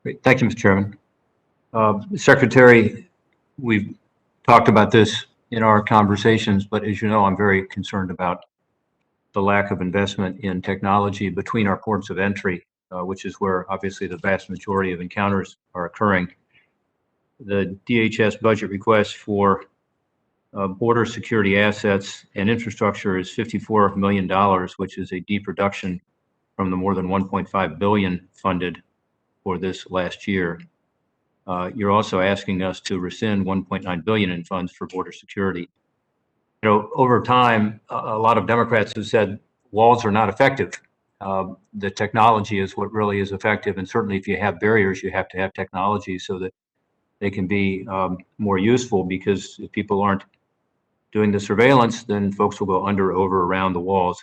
Great. Thank you, Mr. Chairman. Secretary, we've talked about this in our conversations, but as you know, I'm very concerned about the lack of investment in technology between our ports of entry, which is where obviously the vast majority of encounters are occurring. The DHS budget request for border security assets and infrastructure is $54 million, which is a deep reduction from the more than 1.5 billion funded for this last year. You're also asking us to rescind 1.9 billion in funds for border security. You know, over time, a lot of Democrats have said walls are not effective. The technology is what really is effective, and certainly if you have barriers, you have to have technology so that they can be more useful, because if people aren't doing the surveillance, then folks will go under, over, around the walls.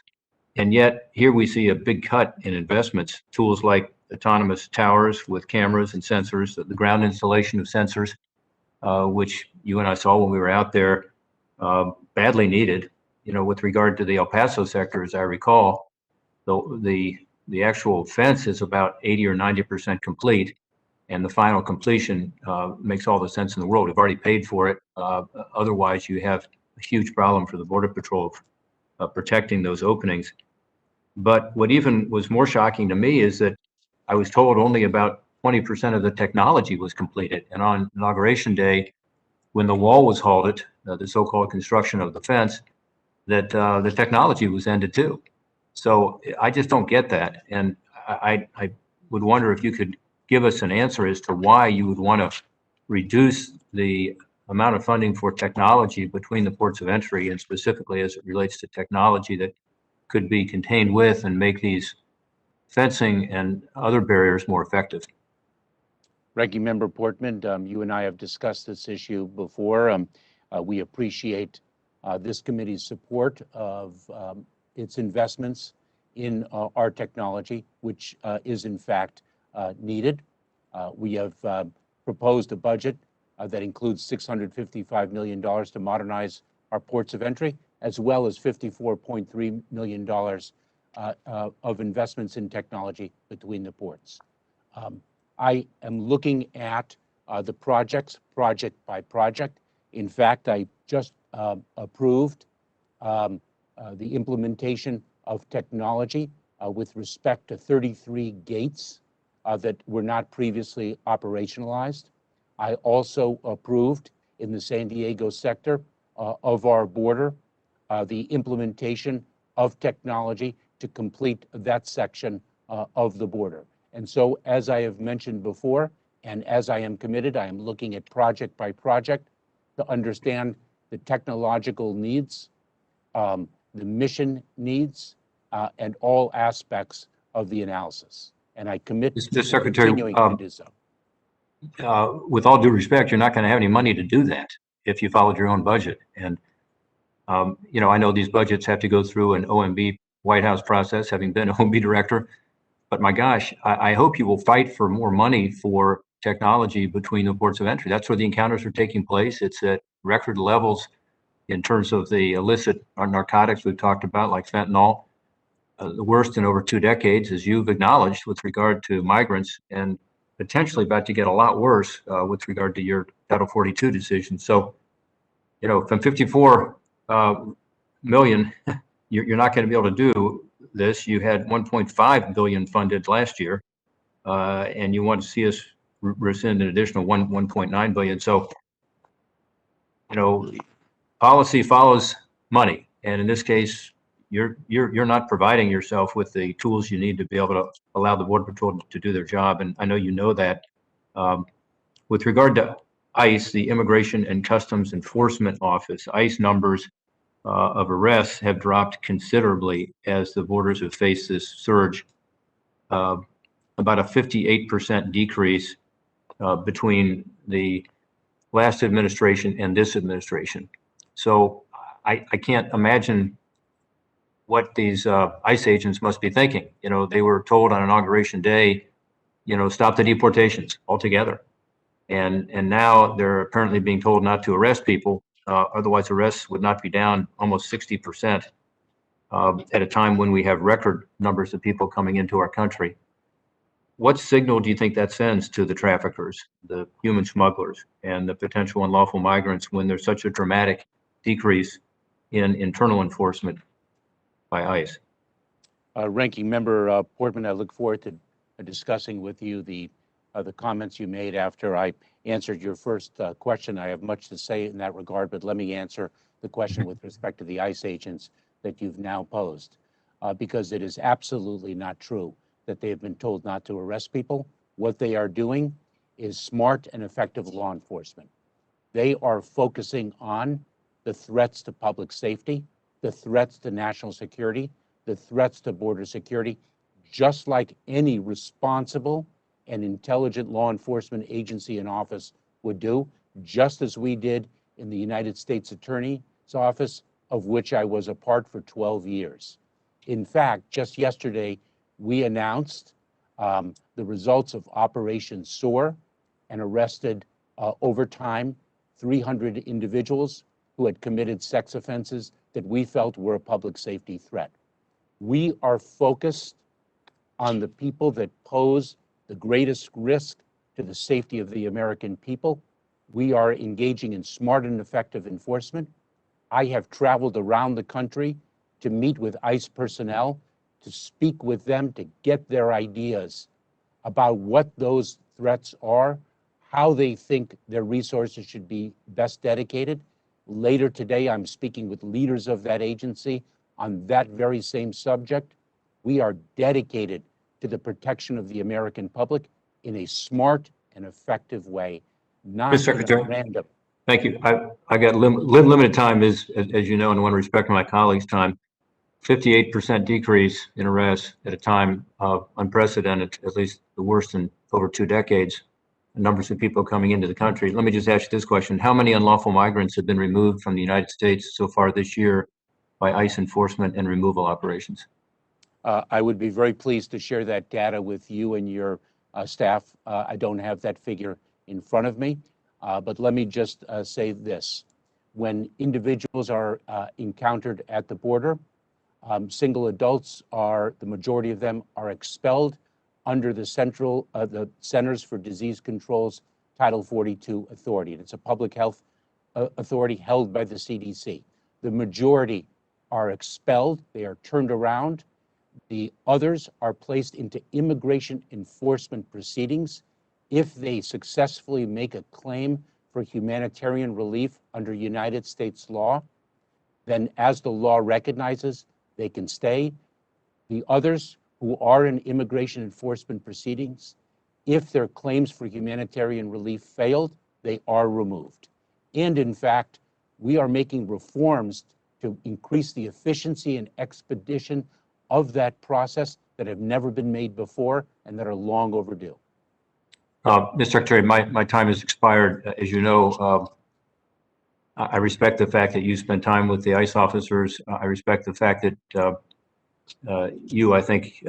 And yet here we see a big cut in investments, tools like autonomous towers with cameras and sensors, the ground installation of sensors, which you and I saw when we were out there, badly needed. You know, with regard to the El Paso sector, as I recall, the actual fence is about 80 or 90% complete, and the final completion makes all the sense in the world. We've already paid for it. Otherwise, you have a huge problem for the Border Patrol protecting those openings. But what even was more shocking to me is that I was told only about 20% of the technology was completed. And on Inauguration Day, when the wall was halted, the so-called construction of the fence, that the technology was ended too. So I just don't get that. And I would wonder if you could give us an answer as to why you would want to reduce the amount of funding for technology between the ports of entry, and specifically as it relates to technology that could be contained with and make these fencing and other barriers more effective. Ranking Member Portman, you and I have discussed this issue before. We appreciate this committee's support of its investments in our technology, which is in fact needed. We have proposed a budget that includes $655 million to modernize our ports of entry, as well as $54.3 million of investments in technology between the ports. I am looking at the projects, project by project. In fact, I just approved the implementation of technology with respect to 33 gates that were not previously operationalized. I also approved in the San Diego sector of our border the implementation of technology to complete that section of the border. And so, as I have mentioned before, and as I am committed, I am looking at project by project to understand the technological needs, the mission needs, and all aspects of the analysis. And I commit to continuing to do so. With all due respect, you're not going to have any money to do that if you followed your own budget. And, you know, I know these budgets have to go through an OMB White House process, having been OMB director. But my gosh, I hope you will fight for more money for technology between the ports of entry. That's where the encounters are taking place. It's at record levels in terms of the illicit narcotics we've talked about, like fentanyl, the worst in over 2 decades, as you've acknowledged, with regard to migrants, and potentially about to get a lot worse with regard to your Title 42 decision. So, you know, from 54 million, you're not going to be able to do this. You had 1.5 billion funded last year, and you want to see us rescind an additional 1.9 billion. So, you know, policy follows money, and in this case, you're not providing yourself with the tools you need to be able to allow the Border Patrol to do their job, and I know you know that. With regard to ICE, the Immigration and Customs Enforcement Office, ICE numbers of arrests have dropped considerably as the borders have faced this surge. About a 58% decrease between the last administration and this administration. So I can't imagine what these ICE agents must be thinking. You know, they were told on Inauguration Day, you know, stop the deportations altogether. And now they're apparently being told not to arrest people. Otherwise, arrests would not be down almost 60% at a time when we have record numbers of people coming into our country. what signal do you think that sends to the traffickers, the human smugglers, and the potential unlawful migrants when there's such a dramatic decrease in internal enforcement by ICE? Ranking Member Portman, I look forward to discussing with you the comments you made after I answered your first question. I have much to say in that regard, but let me answer the question with respect to the ICE agents that you've now posed, because it is absolutely not true that they have been told not to arrest people. What they are doing is smart and effective law enforcement. They are focusing on the threats to public safety, the threats to national security, the threats to border security, just like any responsible and intelligent law enforcement agency and office would do, just as we did in the United States Attorney's Office, of which I was a part for 12 years. In fact, just yesterday, we announced the results of Operation SOAR and arrested over time 300 individuals who had committed sex offenses that we felt were a public safety threat. We are focused on the people that pose the greatest risk to the safety of the American people. We are engaging in smart and effective enforcement. I have traveled around the country to meet with ICE personnel, to speak with them, to get their ideas about what those threats are, how they think their resources should be best dedicated. Later today, I'm speaking with leaders of that agency on that very same subject. We are dedicated to the protection of the American public in a smart and effective way, not Mr. Secretary. in a random. Thank you. I got limited time, as you know, and I want to respect my colleagues' time. 58% decrease in arrests at a time of unprecedented, at least the worst in over 2 decades, numbers of people coming into the country. Let me just ask you this question. How many unlawful migrants have been removed from the United States so far this year by ICE enforcement and removal operations? I would be very pleased to share that data with you and your staff. I don't have that figure in front of me, but let me just say this. When individuals are encountered at the border, single adults the majority of them are expelled under the Centers for Disease Control's Title 42 authority. And it's a public health authority held by the CDC. The majority are expelled, they are turned around. The others are placed into immigration enforcement proceedings. If they successfully make a claim for humanitarian relief under United States law, then as the law recognizes, they can stay. The others who are in immigration enforcement proceedings, if their claims for humanitarian relief failed, they are removed. And in fact, we are making reforms to increase the efficiency and expedition of that process that have never been made before and that are long overdue. Mr. Secretary, my time has expired. As you know, I respect the fact that you spend time with the ICE officers. I respect the fact that you, I think,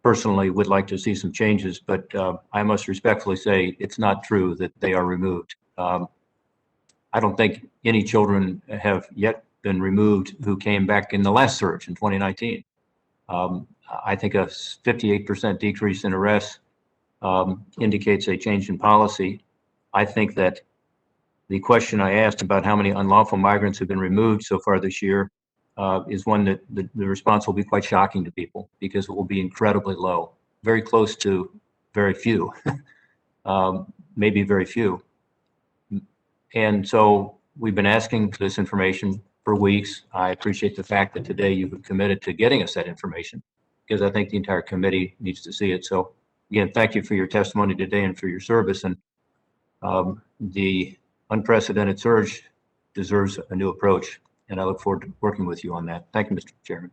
personally would like to see some changes, but I must respectfully say it's not true that they are removed. I don't think any children have yet been removed who came back in the last surge in 2019. I think a 58% decrease in arrests indicates a change in policy. I think that the question I asked about how many unlawful migrants have been removed so far this year is one that the response will be quite shocking to people because it will be incredibly low, very close to very few, maybe very few. And so we've been asking for this information for weeks. I appreciate the fact that today you've committed to getting us that information because I think the entire committee needs to see it. So again, thank you for your testimony today and for your service. And the unprecedented surge deserves a new approach. And I look forward to working with you on that. Thank you, Mr. Chairman.